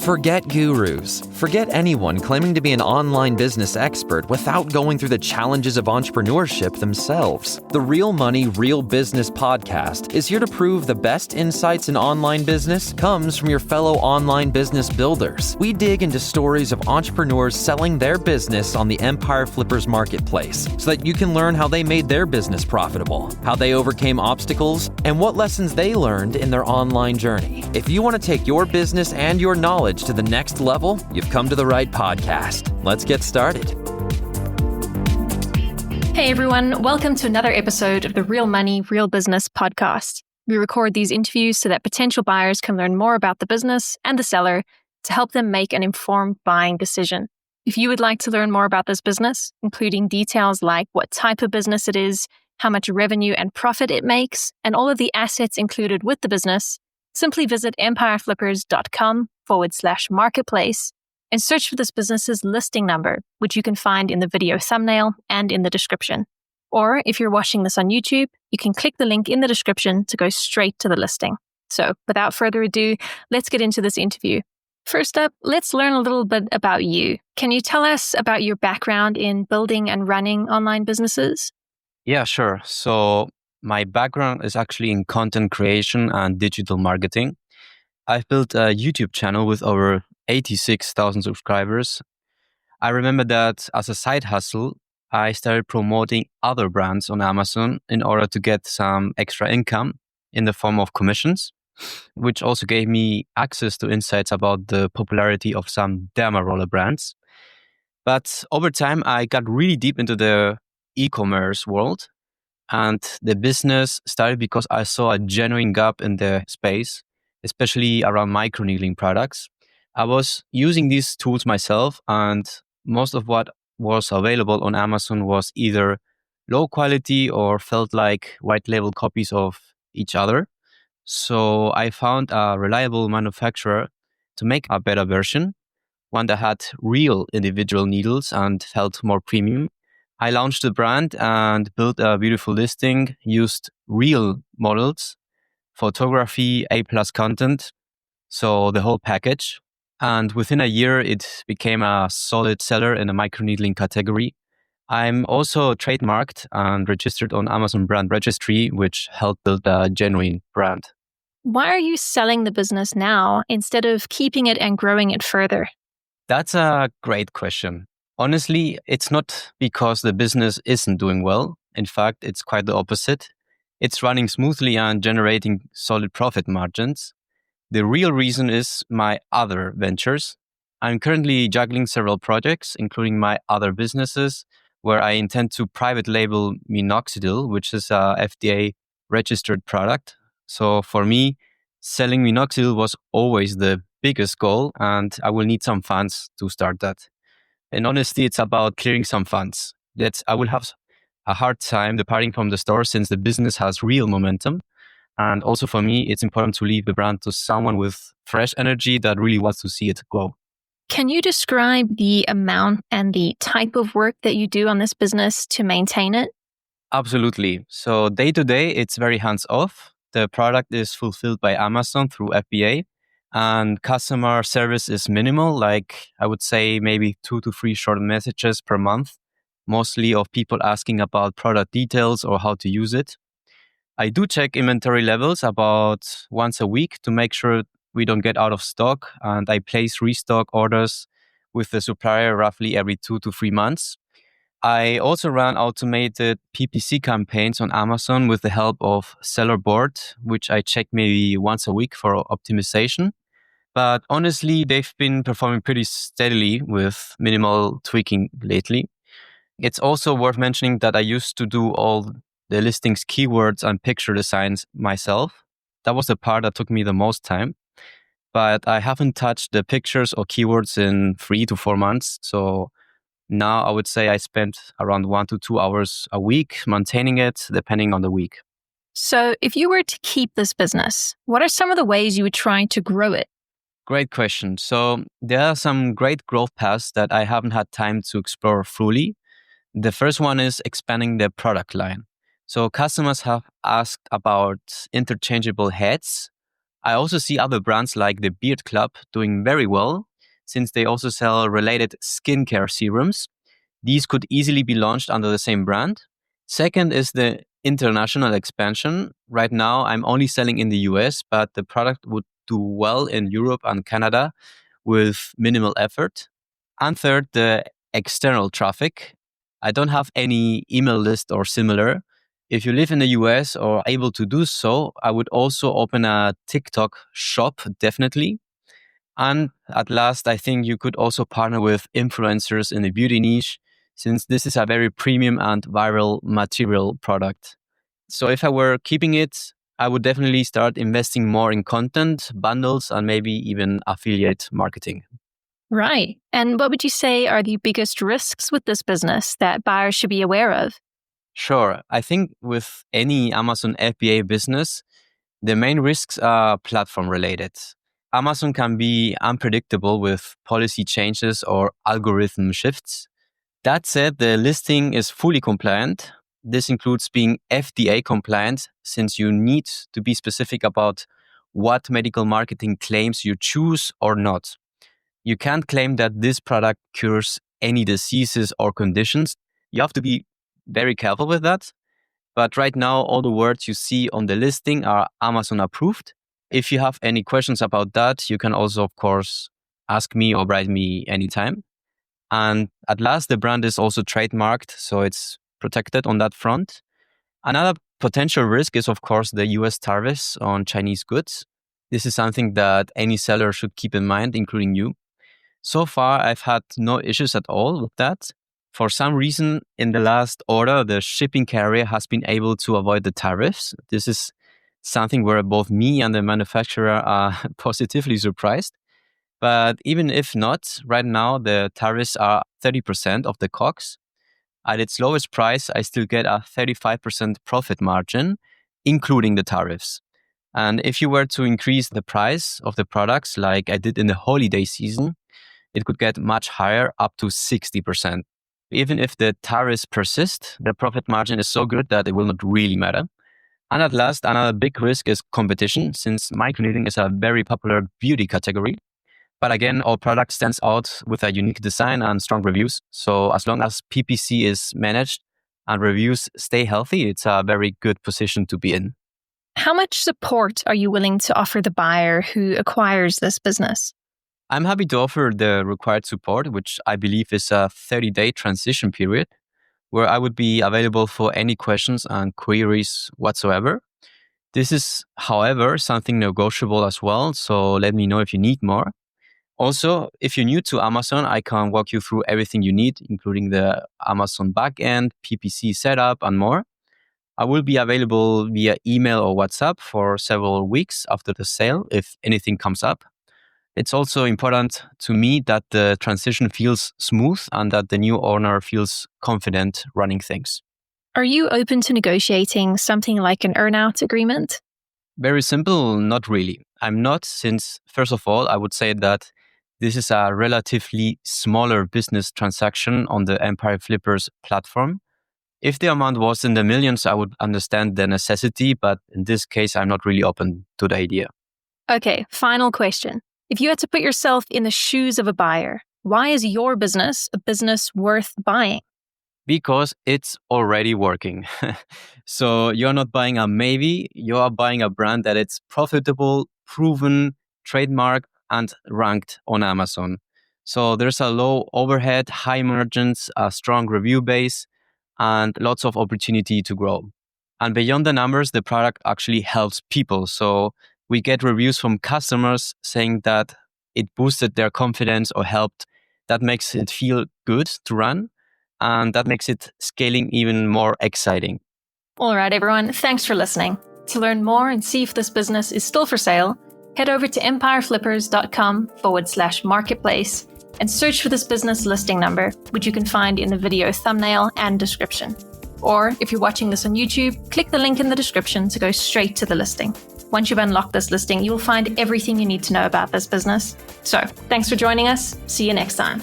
Forget gurus. Forget anyone claiming to be an online business expert without going through the challenges of entrepreneurship themselves. The Real Money, Real Business podcast is here to prove the best insights in online business comes from your fellow online business builders. We dig into stories of entrepreneurs selling their business on the Empire Flippers marketplace so that you can learn how they made their business profitable, how they overcame obstacles, and what lessons they learned in their online journey. If you want to take your business and your knowledge to the next level, you've come to the right podcast. Let's get started. Hey everyone, welcome to another episode of the Real Money, Real Business podcast. We record these interviews so that potential buyers can learn more about the business and the seller to help them make an informed buying decision. If you would like to learn more about this business, including details like what type of business it is, how much revenue and profit it makes, and all of the assets included with the business, simply visit empireflippers.com/marketplace and search for this business's listing number, which you can find in the video thumbnail and in the description. Or if you're watching this on YouTube, you can click the link in the description to go straight to the listing. So without further ado, let's get into this interview. First up, let's learn a little bit about you. Can you tell us about your background in building and running online businesses? Yeah, sure. So my background is actually in content creation and digital marketing. I've built a YouTube channel with over 86,000 subscribers. I remember that as a side hustle, I started promoting other brands on Amazon in order to get some extra income in the form of commissions, which also gave me access to insights about the popularity of some derma roller brands. But over time, I got really deep into the e-commerce world. And the business started because I saw a genuine gap in the space, especially around microneedling products. I was using these tools myself, and most of what was available on Amazon was either low quality or felt like white label copies of each other. So I found a reliable manufacturer to make a better version, one that had real individual needles and felt more premium. I launched the brand and built a beautiful listing, used real models, photography, A+ content, so the whole package. And within a year, it became a solid seller in the microneedling category. I'm also trademarked and registered on Amazon Brand Registry, which helped build a genuine brand. Why are you selling the business now instead of keeping it and growing it further? That's a great question. Honestly, it's not because the business isn't doing well. In fact, it's quite the opposite. It's running smoothly and generating solid profit margins. The real reason is my other ventures. I'm currently juggling several projects, including my other businesses, where I intend to private label minoxidil, which is a FDA registered product. So for me, selling minoxidil was always the biggest goal, and I will need some funds to start that. In honesty, it's about clearing some funds. That I will have a hard time departing from the store since the business has real momentum. And also for me, it's important to leave the brand to someone with fresh energy that really wants to see it grow. Can you describe the amount and the type of work that you do on this business to maintain it? Absolutely. So day to day, it's very hands-off. The product is fulfilled by Amazon through FBA. And customer service is minimal, like I would say maybe 2 to 3 short messages per month, mostly of people asking about product details or how to use it. I do check inventory levels about once a week to make sure we don't get out of stock, and I place restock orders with the supplier roughly every 2 to 3 months. I also run automated PPC campaigns on Amazon with the help of Seller Board, which I check maybe once a week for optimization. But honestly, they've been performing pretty steadily with minimal tweaking lately. It's also worth mentioning that I used to do all the listings, keywords, and picture designs myself. That was the part that took me the most time. But I haven't touched the pictures or keywords in 3 to 4 months. So now I would say I spent around 1 to 2 hours a week maintaining it, depending on the week. So if you were to keep this business, what are some of the ways you would try to grow it? Great question. So there are some great growth paths that I haven't had time to explore fully. The first one is expanding the product line. So customers have asked about interchangeable heads. I also see other brands like the Beard Club doing very well, since they also sell related skincare serums. These could easily be launched under the same brand. Second is the international expansion. Right now, I'm only selling in the US, but the product would do well in Europe and Canada with minimal effort. And third, the external traffic. I don't have any email list or similar. If you live in the US or are able to do so, I would also open a TikTok shop, definitely. And at last, I think you could also partner with influencers in the beauty niche, since this is a very premium and viral material product. So if I were keeping it, I would definitely start investing more in content, bundles, and maybe even affiliate marketing. Right. And what would you say are the biggest risks with this business that buyers should be aware of? Sure. I think with any Amazon FBA business, the main risks are platform related. Amazon can be unpredictable with policy changes or algorithm shifts. That said, the listing is fully compliant. This includes being FDA compliant, since you need to be specific about what medical marketing claims you choose or not. You can't claim that this product cures any diseases or conditions. You have to be very careful with that. But right now, all the words you see on the listing are Amazon approved. If you have any questions about that, you can also, of course, ask me or write me anytime. And at last, the brand is also trademarked, so it's protected on that front. Another potential risk is, of course, the US tariffs on Chinese goods. This is something that any seller should keep in mind, including you. So far, I've had no issues at all with that. For some reason, in the last order, the shipping carrier has been able to avoid the tariffs. This is something where both me and the manufacturer are positively surprised. But even if not, right now, the tariffs are 30% of the COGS. At its lowest price, I still get a 35% profit margin, including the tariffs. And if you were to increase the price of the products, like I did in the holiday season, it could get much higher, up to 60%. Even if the tariffs persist, the profit margin is so good that it will not really matter. And at last, another big risk is competition, since microneedling is a very popular beauty category. But again, our product stands out with a unique design and strong reviews. So as long as PPC is managed and reviews stay healthy, it's a very good position to be in. How much support are you willing to offer the buyer who acquires this business? I'm happy to offer the required support, which I believe is a 30-day transition period, where I would be available for any questions and queries whatsoever. This is, however, something negotiable as well, so let me know if you need more. Also, if you're new to Amazon, I can walk you through everything you need, including the Amazon backend, PPC setup, and more. I will be available via email or WhatsApp for several weeks after the sale if anything comes up. It's also important to me that the transition feels smooth and that the new owner feels confident running things. Are you open to negotiating something like an earn-out agreement? Very simple, not really. I'm not, since first of all, I would say that this is a relatively smaller business transaction on the Empire Flippers platform. If the amount was in the millions, I would understand the necessity, but in this case, I'm not really open to the idea. Okay, final question. If you had to put yourself in the shoes of a buyer, why is your business a business worth buying? Because it's already working. So you're not buying a maybe, you are buying a brand that it's profitable, proven, trademarked, and ranked on Amazon. So there's a low overhead, high margins, a strong review base, and lots of opportunity to grow. And beyond the numbers, the product actually helps people. So we get reviews from customers saying that it boosted their confidence or helped. That makes it feel good to run. And that makes it scaling even more exciting. All right, everyone. Thanks for listening. To learn more and see if this business is still for sale, head over to empireflippers.com/marketplace and search for this business listing number, which you can find in the video thumbnail and description. Or if you're watching this on YouTube, click the link in the description to go straight to the listing. Once you've unlocked this listing, you will find everything you need to know about this business. So, thanks for joining us. See you next time.